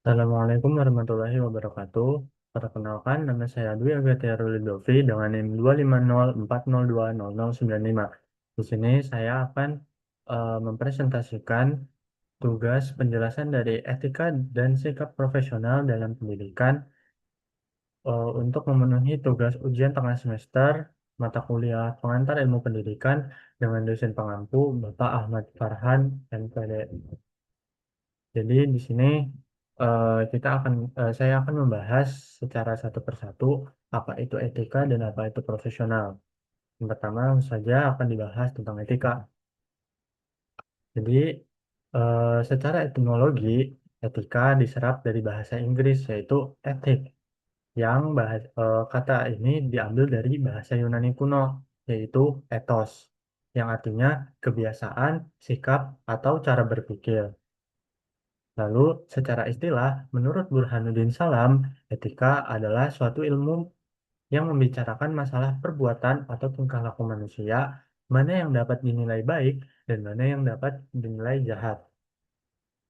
Assalamualaikum warahmatullahi wabarakatuh. Perkenalkan, nama saya Dwi Agathia Rulidovi dengan NIM 25040200095. Di sini saya akan mempresentasikan tugas penjelasan dari etika dan sikap profesional dalam pendidikan untuk memenuhi tugas ujian tengah semester mata kuliah pengantar ilmu pendidikan dengan dosen pengampu Bapak Ahmad Farhan MPD. Jadi di sini saya akan membahas secara satu persatu apa itu etika dan apa itu profesional. Yang pertama saja akan dibahas tentang etika. Jadi secara etimologi etika diserap dari bahasa Inggris yaitu etik yang kata ini diambil dari bahasa Yunani kuno yaitu ethos yang artinya kebiasaan, sikap, atau cara berpikir. Lalu, secara istilah, menurut Burhanuddin Salam, etika adalah suatu ilmu yang membicarakan masalah perbuatan atau tingkah laku manusia, mana yang dapat dinilai baik dan mana yang dapat dinilai jahat.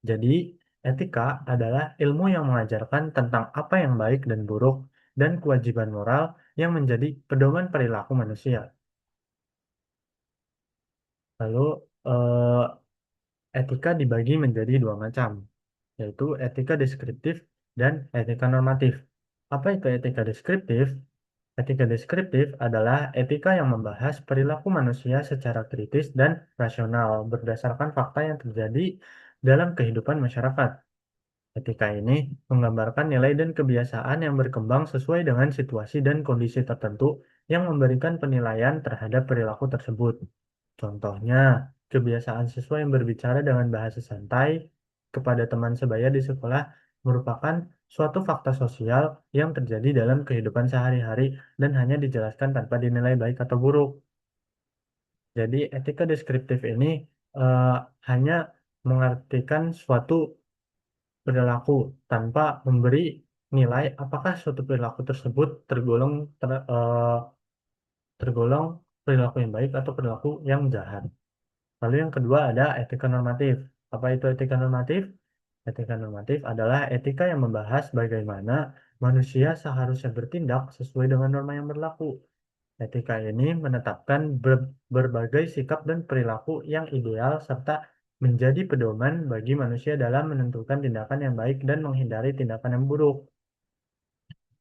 Jadi, etika adalah ilmu yang mengajarkan tentang apa yang baik dan buruk dan kewajiban moral yang menjadi pedoman perilaku manusia. Lalu, eh, etika dibagi menjadi dua macam, yaitu etika deskriptif dan etika normatif. Apa itu etika deskriptif? Etika deskriptif adalah etika yang membahas perilaku manusia secara kritis dan rasional berdasarkan fakta yang terjadi dalam kehidupan masyarakat. Etika ini menggambarkan nilai dan kebiasaan yang berkembang sesuai dengan situasi dan kondisi tertentu yang memberikan penilaian terhadap perilaku tersebut. Contohnya, kebiasaan siswa yang berbicara dengan bahasa santai kepada teman sebaya di sekolah merupakan suatu fakta sosial yang terjadi dalam kehidupan sehari-hari dan hanya dijelaskan tanpa dinilai baik atau buruk. Jadi, etika deskriptif ini eh, hanya mengartikan suatu perilaku tanpa memberi nilai apakah suatu perilaku tersebut tergolong perilaku yang baik atau perilaku yang jahat. Lalu yang kedua ada etika normatif. Apa itu etika normatif? Etika normatif adalah etika yang membahas bagaimana manusia seharusnya bertindak sesuai dengan norma yang berlaku. Etika ini menetapkan berbagai sikap dan perilaku yang ideal serta menjadi pedoman bagi manusia dalam menentukan tindakan yang baik dan menghindari tindakan yang buruk.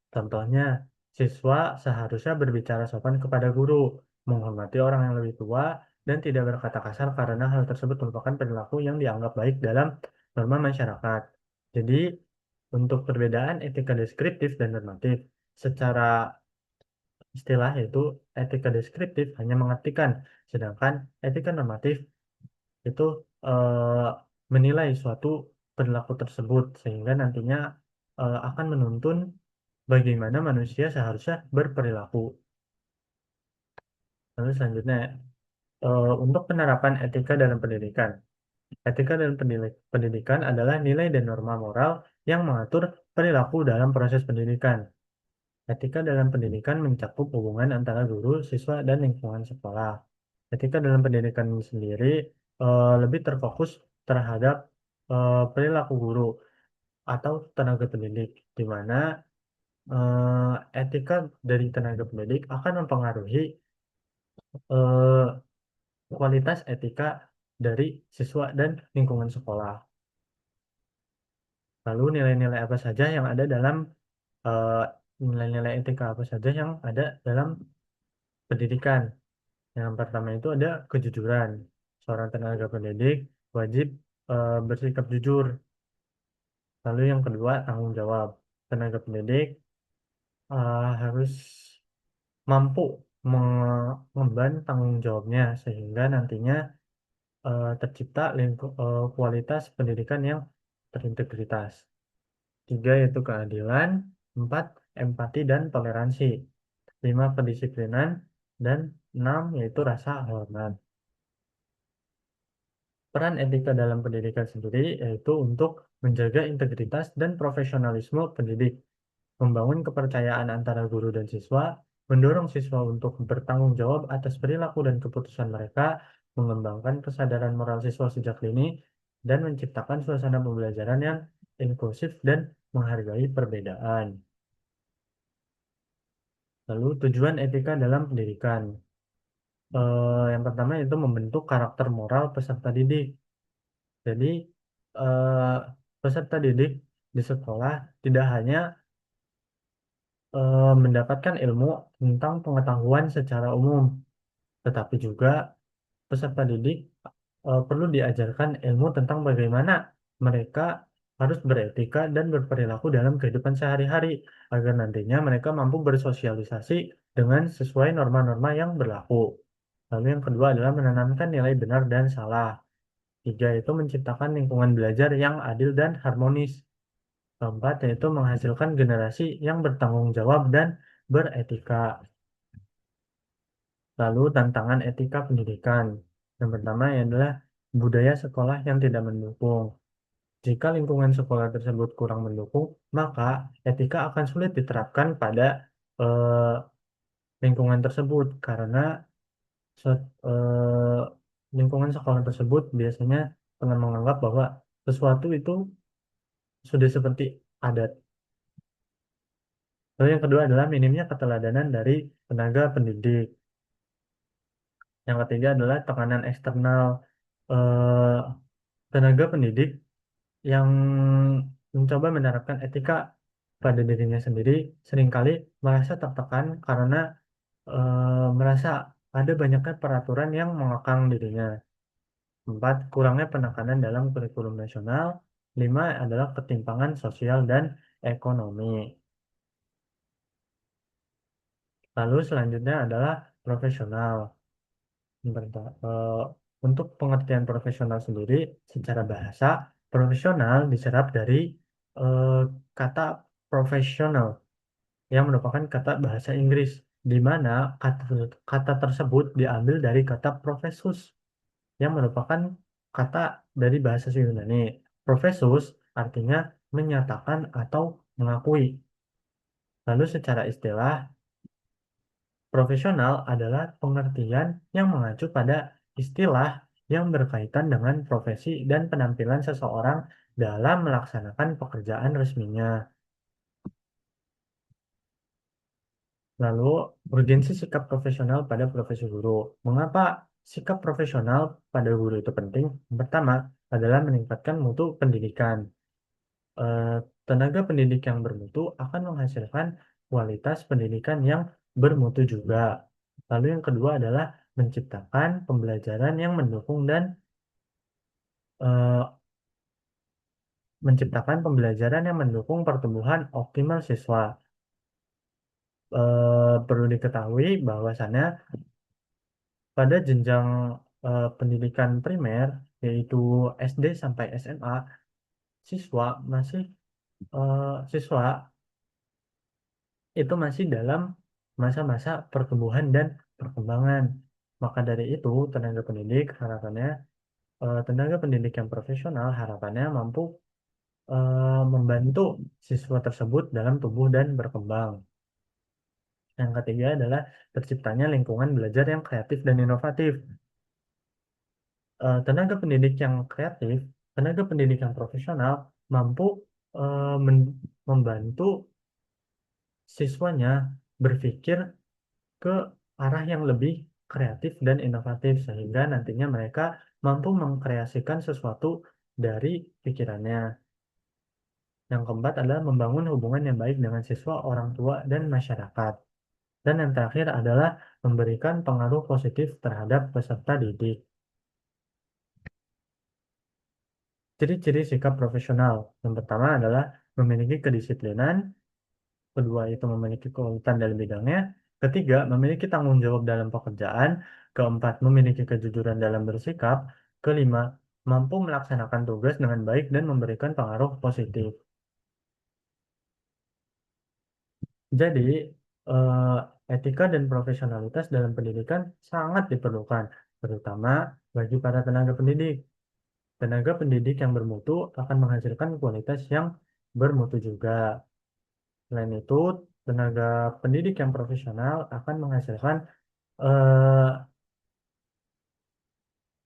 Contohnya, siswa seharusnya berbicara sopan kepada guru, menghormati orang yang lebih tua, dan tidak berkata kasar karena hal tersebut merupakan perilaku yang dianggap baik dalam norma masyarakat. Jadi, untuk perbedaan etika deskriptif dan normatif, secara istilah yaitu etika deskriptif hanya mengartikan, sedangkan etika normatif itu eh, menilai suatu perilaku tersebut sehingga nantinya akan menuntun bagaimana manusia seharusnya berperilaku. Lalu selanjutnya, untuk penerapan etika dalam pendidikan. Etika dalam pendidikan adalah nilai dan norma moral yang mengatur perilaku dalam proses pendidikan. Etika dalam pendidikan mencakup hubungan antara guru, siswa, dan lingkungan sekolah. Etika dalam pendidikan sendiri lebih terfokus terhadap perilaku guru atau tenaga pendidik, di mana etika dari tenaga pendidik akan mempengaruhi eh, kualitas etika dari siswa dan lingkungan sekolah. Lalu nilai-nilai apa saja yang ada dalam eh, nilai-nilai etika apa saja yang ada dalam pendidikan. Yang pertama itu ada kejujuran. Seorang tenaga pendidik wajib bersikap jujur. Lalu yang kedua tanggung jawab. Tenaga pendidik harus mampu mengemban tanggung jawabnya sehingga nantinya tercipta kualitas pendidikan yang terintegritas. Tiga yaitu keadilan, empat empati dan toleransi, lima kedisiplinan, dan enam yaitu rasa hormat. Peran etika dalam pendidikan sendiri yaitu untuk menjaga integritas dan profesionalisme pendidik, membangun kepercayaan antara guru dan siswa, mendorong siswa untuk bertanggung jawab atas perilaku dan keputusan mereka, mengembangkan kesadaran moral siswa sejak dini, dan menciptakan suasana pembelajaran yang inklusif, dan menghargai perbedaan. Lalu tujuan etika dalam pendidikan. Yang pertama itu membentuk karakter moral peserta didik. Jadi eh, peserta didik di sekolah tidak hanya mendapatkan ilmu tentang pengetahuan secara umum, tetapi juga peserta didik perlu diajarkan ilmu tentang bagaimana mereka harus beretika dan berperilaku dalam kehidupan sehari-hari agar nantinya mereka mampu bersosialisasi dengan sesuai norma-norma yang berlaku. Lalu yang kedua adalah menanamkan nilai benar dan salah. Tiga itu menciptakan lingkungan belajar yang adil dan harmonis. Keempat yaitu menghasilkan generasi yang bertanggung jawab dan beretika. Lalu tantangan etika pendidikan. Yang pertama adalah budaya sekolah yang tidak mendukung. Jika lingkungan sekolah tersebut kurang mendukung, maka etika akan sulit diterapkan pada eh, lingkungan tersebut karena eh, lingkungan sekolah tersebut biasanya pernah menganggap bahwa sesuatu itu sudah seperti adat. Lalu yang kedua adalah minimnya keteladanan dari tenaga pendidik. Yang ketiga adalah tekanan eksternal. Eh, Tenaga pendidik yang mencoba menerapkan etika pada dirinya sendiri seringkali merasa tertekan karena merasa ada banyaknya peraturan yang mengekang dirinya. Empat, kurangnya penekanan dalam kurikulum nasional. Lima adalah ketimpangan sosial dan ekonomi. Lalu selanjutnya adalah profesional. Bentar, untuk pengertian profesional sendiri, secara bahasa, profesional diserap dari eh, kata profesional yang merupakan kata bahasa Inggris, di mana kata tersebut diambil dari kata professus yang merupakan kata dari bahasa Yunani. Professus artinya menyatakan atau mengakui. Lalu secara istilah, profesional adalah pengertian yang mengacu pada istilah yang berkaitan dengan profesi dan penampilan seseorang dalam melaksanakan pekerjaan resminya. Lalu, urgensi sikap profesional pada profesi guru. Mengapa sikap profesional pada guru itu penting? Yang pertama adalah meningkatkan mutu pendidikan. Eh, Tenaga pendidik yang bermutu akan menghasilkan kualitas pendidikan yang bermutu juga. Lalu yang kedua adalah menciptakan pembelajaran yang mendukung dan eh, menciptakan pembelajaran yang mendukung pertumbuhan optimal siswa. Perlu diketahui bahwasannya pada jenjang pendidikan primer, yaitu SD sampai SMA, siswa masih siswa itu masih dalam masa-masa pertumbuhan dan perkembangan. Maka dari itu, tenaga pendidik yang profesional harapannya mampu membantu siswa tersebut dalam tumbuh dan berkembang. Yang ketiga adalah terciptanya lingkungan belajar yang kreatif dan inovatif. Tenaga pendidik yang kreatif, tenaga pendidik yang profesional mampu membantu siswanya berpikir ke arah yang lebih kreatif dan inovatif sehingga nantinya mereka mampu mengkreasikan sesuatu dari pikirannya. Yang keempat adalah membangun hubungan yang baik dengan siswa, orang tua, dan masyarakat. Dan yang terakhir adalah memberikan pengaruh positif terhadap peserta didik. Ciri-ciri sikap profesional. Yang pertama adalah memiliki kedisiplinan, kedua itu memiliki keuletan dalam bidangnya, ketiga memiliki tanggung jawab dalam pekerjaan, keempat memiliki kejujuran dalam bersikap, kelima mampu melaksanakan tugas dengan baik dan memberikan pengaruh positif. Jadi, eh, etika dan profesionalitas dalam pendidikan sangat diperlukan, terutama bagi para tenaga pendidik. Tenaga pendidik yang bermutu akan menghasilkan kualitas yang bermutu juga. Selain itu, tenaga pendidik yang profesional eh,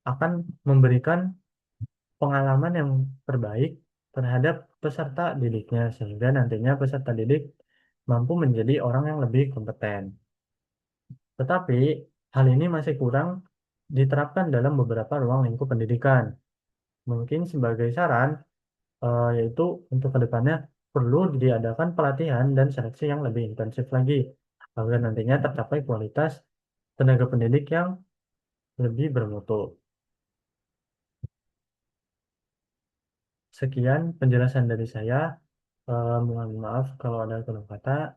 akan memberikan pengalaman yang terbaik terhadap peserta didiknya, sehingga nantinya peserta didik mampu menjadi orang yang lebih kompeten. Tetapi hal ini masih kurang diterapkan dalam beberapa ruang lingkup pendidikan. Mungkin sebagai saran, yaitu untuk kedepannya perlu diadakan pelatihan dan seleksi yang lebih intensif lagi, agar nantinya tercapai kualitas tenaga pendidik yang lebih bermutu. Sekian penjelasan dari saya. Mohon maaf kalau ada salah kata.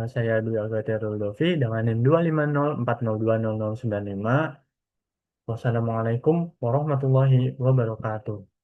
Saya Dwi Algatirul Dovi dengan NIM 25040200955. Wassalamualaikum warahmatullahi wabarakatuh.